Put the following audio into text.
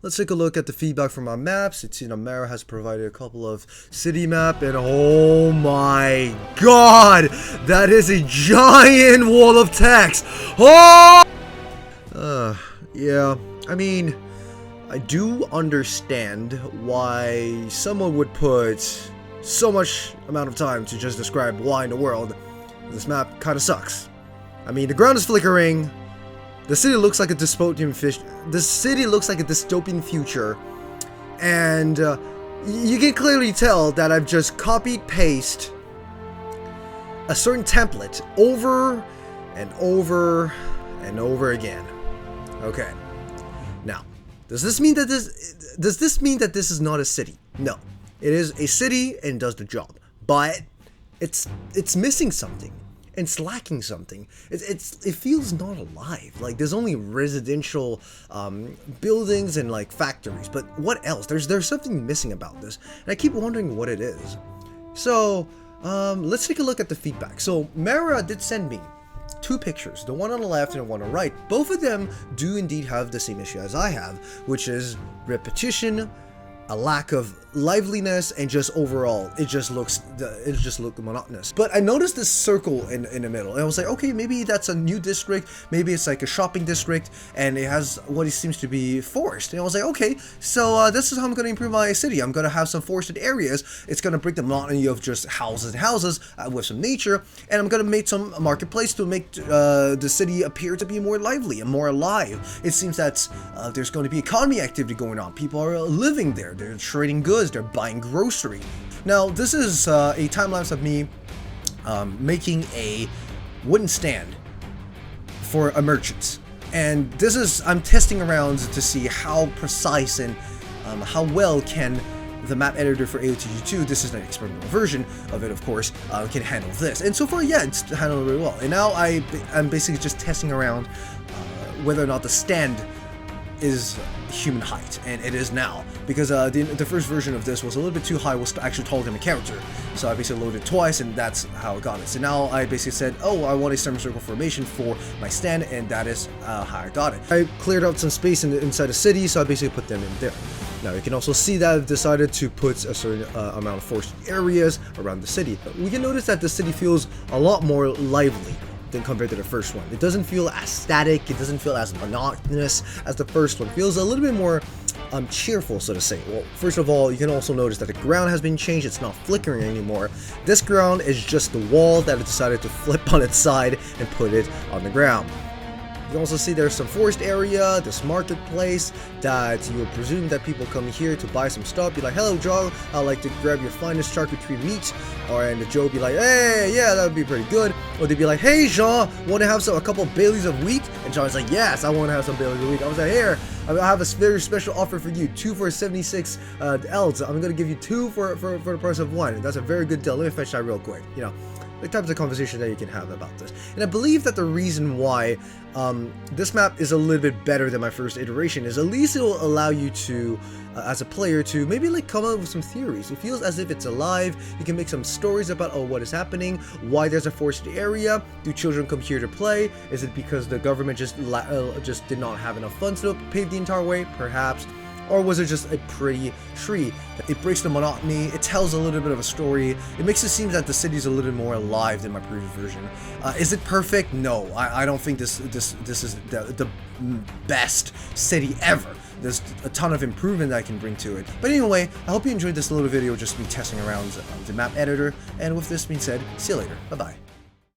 let's take a look at the feedback from our maps. It's Mara has provided a couple of city map, and oh my god, that is a giant wall of text. Oh! Yeah, I mean, I do understand why someone would put so much amount of time to just describe why in the world this map kind of sucks. I mean, the ground is flickering. The city looks like a dystopian future, and you can clearly tell that I've just copied paste a certain template over and over and over again. Okay. Now, does this mean that this is not a city? No. It is a city and does the job, but it's missing something. It's lacking something. It feels not alive. Like, there's only residential buildings and like factories, but what else? There's something missing about this, and I keep wondering what it is. So let's take a look at the feedback. So Mara did send me 2 pictures, the one on the left and the one on the right. Both of them do indeed have the same issue as I have, which is repetition, a lack of liveliness, and just overall it just looks monotonous. But I noticed this circle in the middle, and I was like, okay, maybe that's a new district, maybe it's like a shopping district, and it has what seems to be forest. And I was like, okay, so this is how I'm going to improve my city. I'm going to have some forested areas. It's going to break the monotony of just houses and houses with some nature, and I'm going to make some marketplace to make the city appear to be more lively and more alive. It seems that there's going to be economy activity going on. People are living there. They're trading goods. They're buying grocery. Now, this is a time-lapse of me making a wooden stand for a merchant. And this is, I'm testing around to see how precise and how well can the map editor for AoTTG2, this is an experimental version of it, of course, can handle this. And so far, yeah, it's handled really well. And now I'm basically just testing around whether or not the stand is human height, and it is now, because the first version of this was a little bit too high, was actually taller than my character, so I basically loaded twice, and that's how I got it. So now I basically said, oh, I want a semicircle formation for my stand, and that is how I got it. I cleared out some space inside the city, so I basically put them in there. Now you can also see that I've decided to put a certain amount of forested areas around the city. We can notice that the city feels a lot more lively than compared to the first one. It doesn't feel as static, it doesn't feel as monotonous as the first one. It feels a little bit more cheerful, so to say. Well, first of all, you can also notice that the ground has been changed. It's not flickering anymore. This ground is just the wall that I decided to flip on its side and put it on the ground. You can also see there's some forest area, this marketplace that you would presume that people come here to buy some stuff. Be like, hello Joe, I'd like to grab your finest charcuterie meat. And Joe be like, hey, yeah, that would be pretty good. Or they'd be like, hey Jean, want to have a couple of Baileys of wheat? And John's like, yes, I want to have some Baileys of wheat. I was like, here, I have a very special offer for you, 2 for 76 L's. I'm going to give you 2 for the price of 1. That's a very good deal. Let me fetch that real quick, you know. The types of conversation that you can have about this. And I believe that the reason why this map is a little bit better than my first iteration is at least it'll allow you to, as a player, to maybe like come up with some theories. It feels as if it's alive. You can make some stories about, oh, what is happening, why there's a forested area, do children come here to play, is it because the government just did not have enough funds to pave the entire way, perhaps. Or was it just a pretty tree? It breaks the monotony, it tells a little bit of a story, it makes it seem that the city's a little bit more alive than my previous version. Is it perfect? No, I don't think this is the best city ever. There's a ton of improvement that I can bring to it. But anyway, I hope you enjoyed this little video, just me testing around the map editor. And with this being said, see you later. Bye-bye.